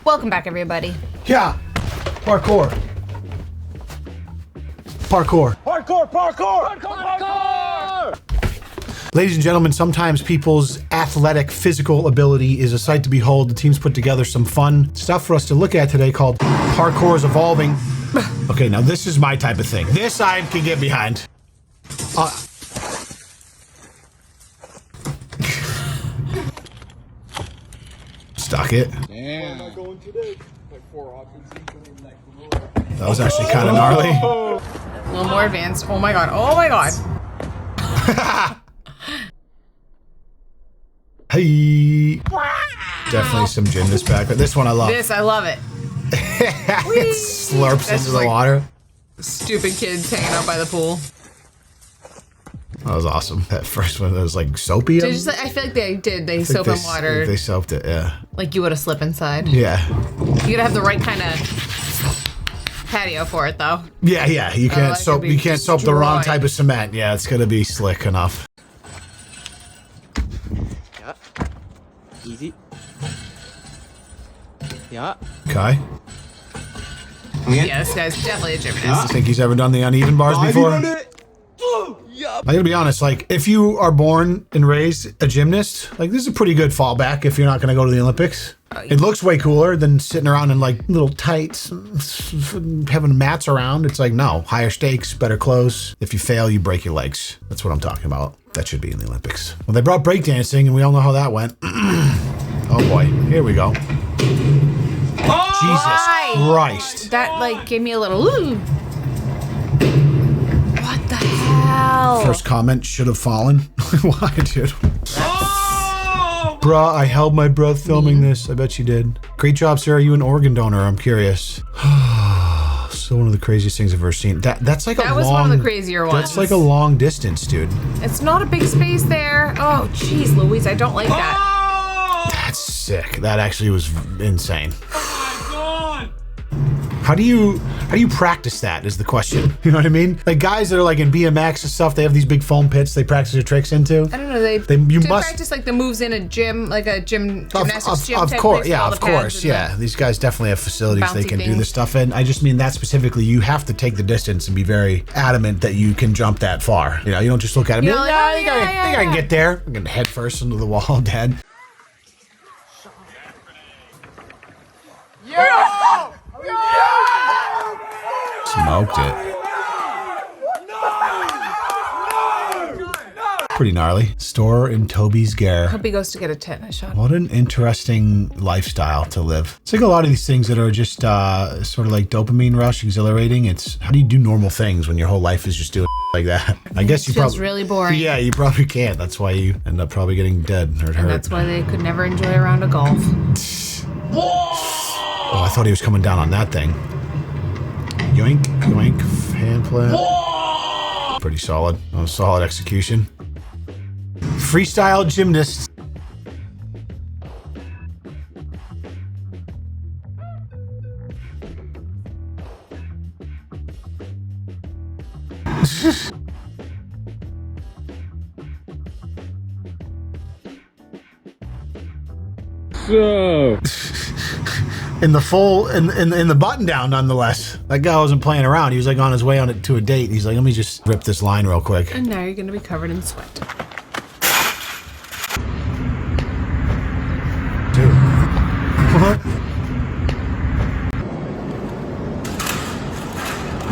Welcome back, everybody. Yeah. Parkour. Parkour. Parkour, parkour! Parkour! Ladies and gentlemen, sometimes people's athletic, physical ability is a sight to behold. The team's put together some fun stuff for us to look at today called Parkour is Evolving. Okay, now this is my type of thing. This I can get behind. Stuck it. Damn. That was actually kind of gnarly. A little more advanced. Oh my god. Oh my god. Hey. Definitely some gymnast back, but this one I love. This, I love it. It slurps That's into the like- water. Stupid kids hanging out by the pool. That was awesome. That first one, that was like soapy. I feel like they did. They soap and water. They soaped it, yeah. Like you would have slipped inside. Yeah. You gotta have the right kind of patio for it, though. Yeah, yeah. You can't Otherwise soap. it'd be You can't soap the wrong destroyed. type of cement. Yeah, it's gonna be slick enough. Yeah. Easy. Yeah. Okay. Yeah, this guy's definitely a gymnast. Think he's ever done the uneven bars before? I gotta be honest, like, if you are born and raised a gymnast, like, this is a pretty good fallback if you're not gonna go to the Olympics. It looks way cooler than sitting around in, like, little tights, having mats around. It's like, no, higher stakes, better clothes. If you fail, you break your legs. That's what I'm talking about. That should be in the Olympics. Well, they brought breakdancing, and we all know how that went. Oh, boy. Here we go. Jesus Christ. That, like, gave me a little, ooh. What the hell? First comment, should have fallen. Why, dude? Bruh, I held my breath filming this. I bet you did. Great job, Sarah. Are you an organ donor? I'm curious. So one of the craziest things I've ever seen. That's like That a was long... one of the crazier ones. That's like a long distance, dude. It's not a big space there. Oh, jeez, Louise, I don't like that. That's sick. That actually was insane. How do you practice that is the question. You know what I mean? Like guys that are like in BMX and stuff, they have these big foam pits they practice their tricks into. I don't know. They practice like the moves in a gym, like a gymnastics gym. Of type course, place with yeah, all of the pads course, and yeah. These guys definitely have facilities they bouncy can do things. this stuff in. I just mean that specifically, you have to take the distance and be very adamant that you can jump that far. You know, you don't just look at him. You're I like, think I can get there. I'm gonna head first into the wall, dead. Smoked it. Pretty gnarly. Store in Toby's Gare. Hope he goes to get a tetanus shot. What an interesting lifestyle to live. It's like a lot of these things that are just sort of like dopamine rush, exhilarating. It's how do you do normal things when your whole life is just doing like that? I guess you Feels probably really boring. Yeah, you probably can't. That's why you end up probably getting dead or hurt. And that's why they could never enjoy a round of golf. Oh, I thought he was coming down on that thing. Yoink, yoink, hand plant. Pretty solid. Oh, solid execution. Freestyle gymnasts. So. In the full, in the button down, nonetheless. That guy wasn't playing around. He was like on his way to a date. He's like, let me just rip this line real quick. And now you're going to be covered in sweat. Dude. What?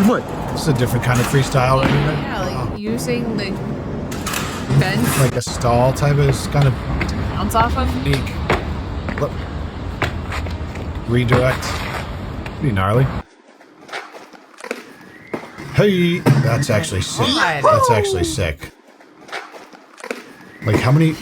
What? This is a different kind of freestyle right here. Yeah, like using the fence Like a stall type of kind of to bounce off of. unique. Look. Redirect. Pretty gnarly. Hey, that's actually sick. God. That's actually sick. Like how many?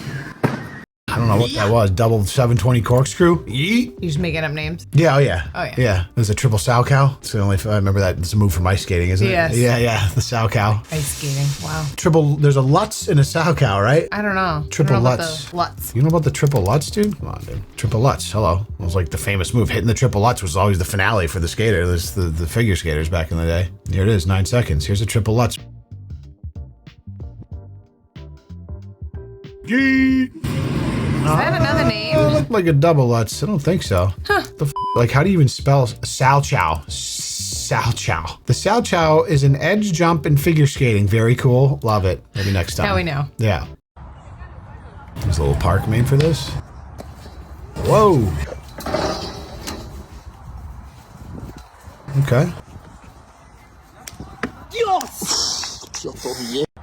I don't know what that was. Double 720 corkscrew. Yeet. You're just making up names. Yeah, oh yeah. Oh, yeah. Yeah. There's a triple sow cow. It's the only, I remember that. It's a move from ice skating, isn't it? Yes. Yeah, yeah. The sow cow. Ice skating. Wow. Triple, there's a Lutz in a sow cow, right? I don't know. Triple I don't know about Lutz. the Lutz. You know about the triple Lutz, dude? Come on, dude. Triple Lutz. Hello. It was like the famous move. Hitting the triple Lutz was always the finale for the skater. This the figure skaters back in the day. Here it is, 9 seconds. Here's a triple Lutz. Yee. Is that another name? It looked like a double Lutz. I don't think so. Huh. The Like, how do you even spell Sal Chow? Sal Chow. The Sal Chow is an edge jump in figure skating. Very cool. Love it. Maybe next time. Now we know. Yeah. There's a little park made for this. Whoa. Okay.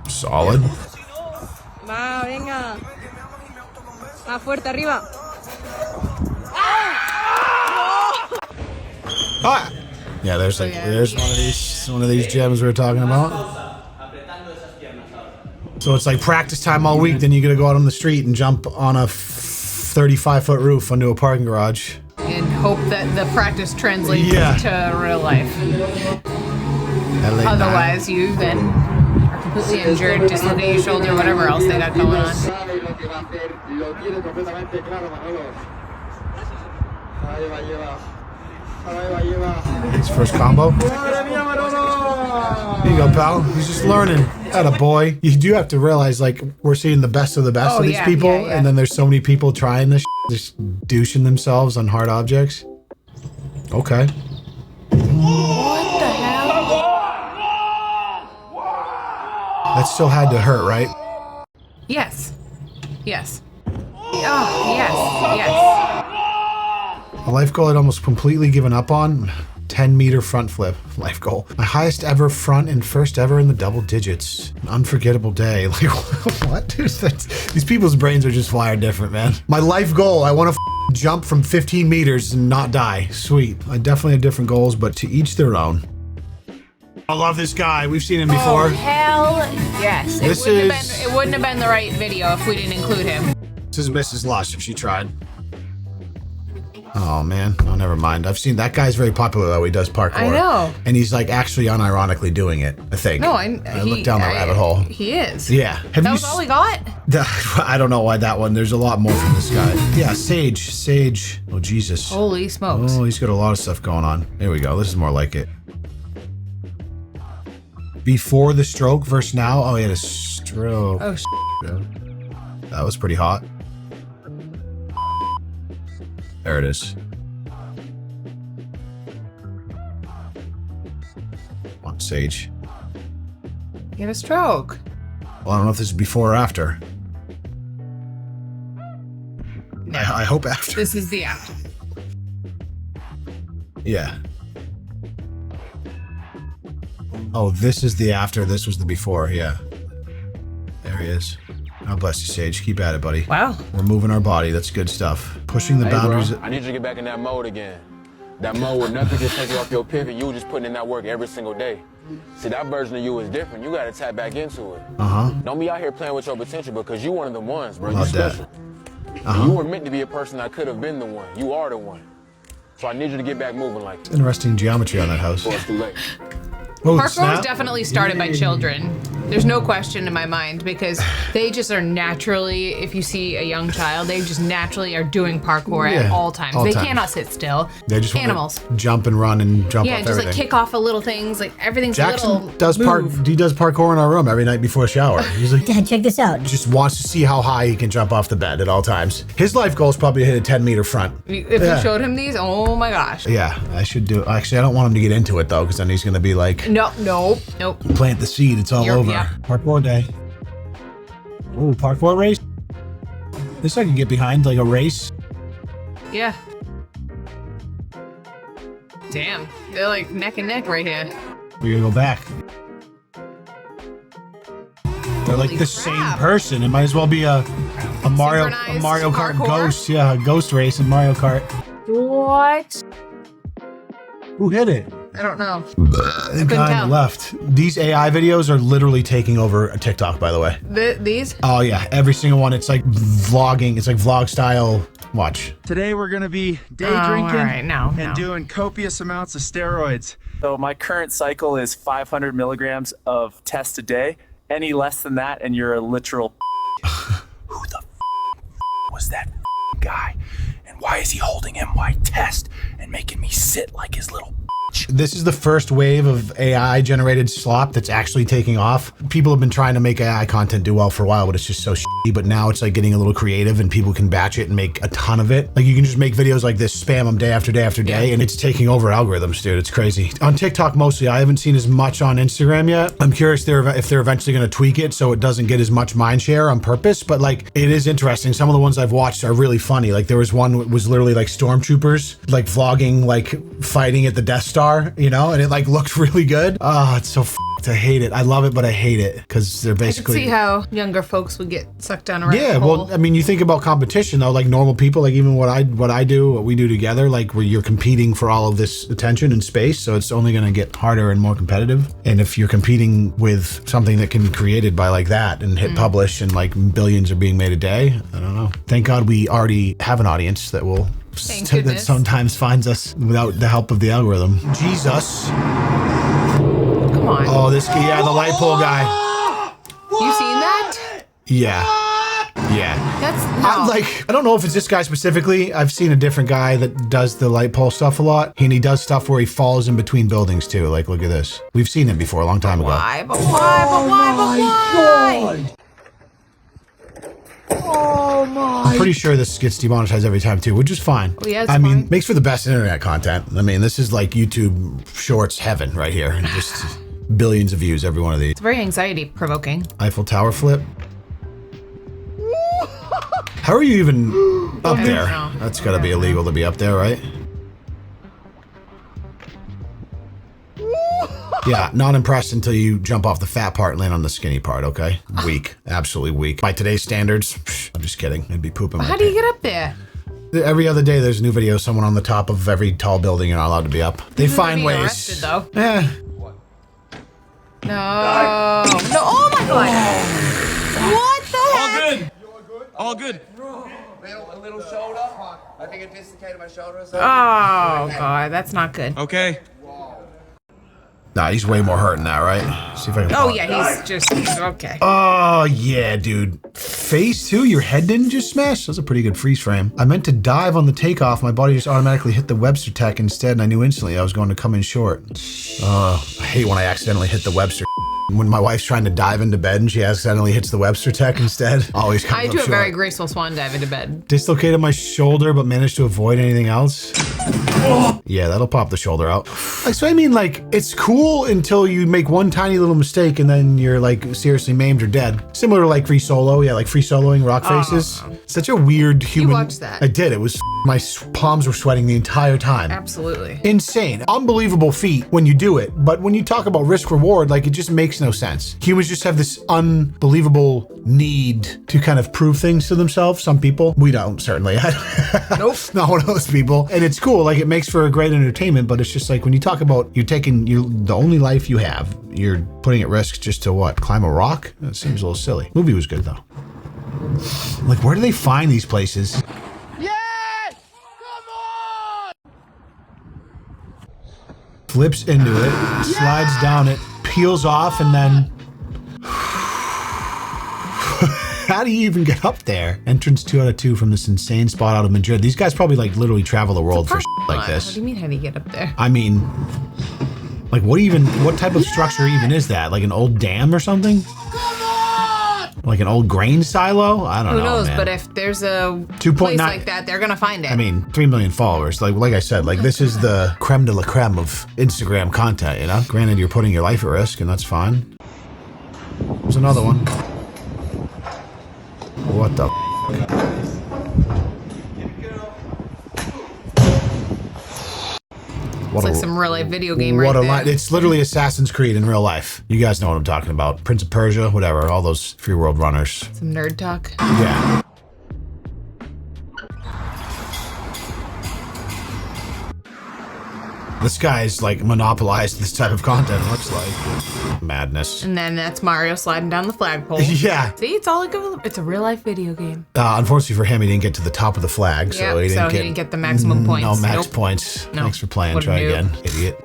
Solid. Va, venga. Más fuerte arriba. Ah! Yeah, there's like there's one of these gems we were talking about. So it's like practice time all week, then you gotta go out on the street and jump on a 35-foot roof onto a parking garage. And hope that the practice translates to real life. Otherwise, you then are completely injured, dislocated your shoulder, whatever else they got going on. His first combo. Here you go, pal. He's just learning. Atta boy. You do have to realize, like, we're seeing the best of the best of these people, and then there's so many people trying this, just douching themselves on hard objects. Okay. What the hell? That still had to hurt, right? Yes. Yes. Oh, yes. Yes. A life goal I'd almost completely given up on. 10-meter front flip life goal. My highest ever front and first ever in the double digits. An unforgettable day. Like, what? Dude, these people's brains are just wired different, man. My life goal, I want to jump from 15 meters and not die. Sweet. I definitely have different goals, but to each their own. I love this guy. We've seen him before. Oh, hell yes. This it wouldn't have been the right video if we didn't include him. This is Mrs. Lush if she tried. Oh man, oh never mind. I've seen that guy's very popular though. He does parkour. I know. And he's like actually unironically doing it, I think. No, I looked down the rabbit hole. He is. Yeah. Have That you was all he got? I don't know why that one. There's a lot more from this guy. Yeah, Sage. Oh Jesus. Holy smokes. Oh, he's got a lot of stuff going on. There we go. This is more like it. Before the stroke versus now. Oh, he had a stroke. Oh, that was pretty hot. There it is. Come on, Sage. he had a stroke. Well, I don't know if this is before or after. No. I hope after. This is the after. Yeah. Oh, this is the after. This was the before. Yeah. There he is. God bless you, Sage. Keep at it, buddy. Wow. We're moving our body. That's good stuff. Pushing the boundaries. Bro, I need you to get back in that mode again. That mode where nothing can take you off your pivot. You just putting in that work every single day. See, that version of you is different. You got to tap back into it. Don't be out here playing with your potential because you one of the ones, bro. You special. You were meant to be a person that could have been the one. You are the one. So I need you to get back moving like that. Interesting geometry on that house. Before it's too late. Oh, Parkour was definitely started by children. There's no question in my mind because they just are naturally, if you see a young child, they just naturally are doing parkour at all times. They cannot sit still. They just animals. Want to jump and run and jump off just everything. like kick off a little things, like everything's Jackson a little does he does parkour in our room every night before a shower. He's like, Dad, check this out. Just wants to see how high he can jump off the bed at all times. His life goal is probably to hit a 10-meter front. If you showed him these, oh my gosh. Yeah, I should do. Actually, I don't want him to get into it though, because then he's gonna be like, Nope. Plant the seed. It's all over. Yeah. Parkour day. Ooh, parkour race. This I can get behind, like a race. Yeah. Damn, they're like neck and neck right here. We're gonna go back. They're like the same person. It might as well be a Mario Kart parkour? ghost. Yeah, a ghost race in Mario Kart. What? Who hit it? I don't know. The guy on the left. These AI videos are literally taking over TikTok, by the way. These? Oh yeah, every single one. It's like vlogging. It's like vlog style. Watch. Today we're gonna be day drinking and doing copious amounts of steroids. So my current cycle is 500 milligrams of test a day. Any less than that and you're a literal Who the was that guy? And why is he holding MY test and making me sit like his little This is the first wave of AI generated slop that's actually taking off. People have been trying to make AI content do well for a while, but it's just so shitty. But now it's like getting a little creative and people can batch it and make a ton of it. Like you can just make videos like this, spam them day after day after day, and it's taking over algorithms, dude. It's crazy. On TikTok mostly. I haven't seen as much on Instagram yet. I'm curious if they're eventually going to tweak it so it doesn't get as much mind share on purpose, but like it is interesting. Some of the ones I've watched are really funny. Like there was one that was literally like stormtroopers, like vlogging, like fighting at the Death Star, you know, and it like looked really good. Oh, it's so I hate it. I love it, but I hate it because they're basically. I can see how younger folks would get sucked down a rabbit hole. Yeah, well, I mean, you think about competition though, like normal people, like even what I do, what we do together, like where you're competing for all of this attention and space, so it's only going to get harder and more competitive. And if you're competing with something that can be created by like that and hit publish and like billions are being made a day, I don't know. Thank God we already have an audience that will. That sometimes finds us without the help of the algorithm. Jesus. Come on. Oh, this guy, yeah, the light pole guy. You seen that? Yeah. Yeah. That's I don't know if it's this guy specifically. I've seen a different guy that does the light pole stuff a lot. And he does stuff where he falls in between buildings too. Like, look at this. We've seen it before a long time ago. Why? But why? But why? But why? Oh my! I'm pretty sure this gets demonetized every time too, which is fine. Oh, yeah, it's I mean, fine. makes for the best internet content. I mean, this is like YouTube Shorts heaven right here. Just billions of views, every one of these. It's very anxiety provoking. Eiffel Tower flip. How are you even up there? That's got to be illegal to be up there, right? Yeah, not impressed until you jump off the fat part and land on the skinny part, okay? Weak. Absolutely weak. By today's standards, I'm just kidding. I'd be pooping. How do you get up there? Every other day there's a new video of someone on the top of every tall building you're not allowed to be up. They find ways. Arrested, though. Yeah. No. No. Oh my god. What the heck? All good. A little shoulder. I think it dislocated my shoulder or something. Oh god, that's not good. Okay. Nah, he's way more hurt than that, right? See if I can. Oh yeah, he's just okay. Oh yeah, dude. Phase 2, your head didn't just smash? That's a pretty good freeze frame. I meant to dive on the takeoff. My body just automatically hit the Webster tech instead, and I knew instantly I was going to come in short. I hate when I accidentally hit the Webster. When my wife's trying to dive into bed and she accidentally hits the Webster tech instead, always comes I up do a short. very graceful swan dive into bed. Dislocated my shoulder, but managed to avoid anything else. Yeah, that'll pop the shoulder out. Like, so I mean, like, it's cool until you make one tiny little mistake and then you're like seriously maimed or dead. Similar to like free solo, yeah, like free soloing rock faces. Such a weird human. You watched that? I did. It was my palms were sweating the entire time. Absolutely. Insane. Unbelievable feat when you do it. But when you talk about risk reward, like it just makes no sense. Humans just have this unbelievable need to kind of prove things to themselves. Some people, we don't, certainly. Nope. Not one of those people. And it's cool. Like it makes for a great entertainment, but it's just like when you talk about you're taking the only life you have, you're putting at risk just to what? Climb a rock? That seems a little silly. Movie was good though. Like where do they find these places? Flips into it, slides down it, peels off, and then... How do you even get up there? Entrance 2 out of 2 from this insane spot out of Madrid. These guys probably like literally travel the world for like this. What do you mean, how do you get up there? I mean, like what type of structure even is that? Like an old dam or something? Like an old grain silo? I don't know. Who knows? Man. But if there's a 2.9 place like that, they're gonna find it. I mean, 3 million followers. Like I said, like this is the creme de la creme of Instagram content, you know? Granted, you're putting your life at risk, and that's fine. There's another one. What the It's like some real life video game right What a there. line. It's literally Assassin's Creed in real life. You guys know what I'm talking about. Prince of Persia, whatever, all those free world runners. Some nerd talk. Yeah. This guy's like monopolized this type of content, looks like. Madness. And then that's Mario sliding down the flagpole. Yeah. See, it's all it's a real life video game. Unfortunately for him, he didn't get to the top of the flag, so he didn't get the maximum points. No max points. No. Thanks for playing. What a Try noob. again, idiot.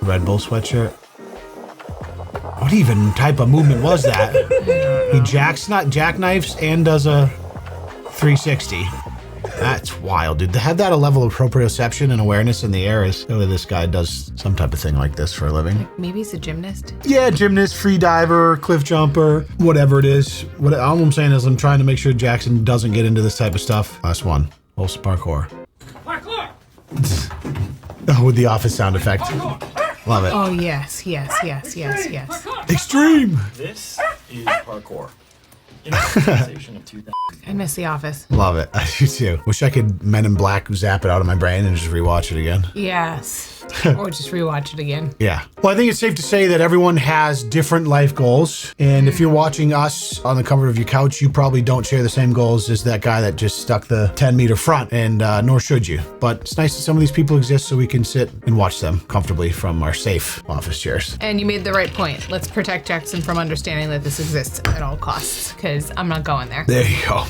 Red Bull sweatshirt. What even type of movement was that? He jackknifes and does a 360. That's wild, dude. To have that a level of proprioception and awareness in the air is clearly this guy does some type of thing like this for a living. Maybe he's a gymnast. Yeah, gymnast, free diver, cliff jumper, whatever it is. All I'm saying is I'm trying to make sure Jackson doesn't get into this type of stuff. Last one. Also parkour. Parkour! Oh, with the office sound effect. Love it. Oh, yes. Extreme! This is parkour. Improvisation of 2000. I miss The Office. Love it. I do too. Wish I could Men in Black zap it out of my brain and just rewatch it again. Yes. Or just rewatch it again. Yeah. Well, I think it's safe to say that everyone has different life goals. And if you're watching us on the comfort of your couch, you probably don't share the same goals as that guy that just stuck the 10-meter front, and nor should you. But it's nice that some of these people exist so we can sit and watch them comfortably from our safe office chairs. And you made the right point. Let's protect Jackson from understanding that this exists at all costs, because I'm not going there. There you go.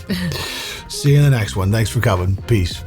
See you in the next one. Thanks for coming. Peace.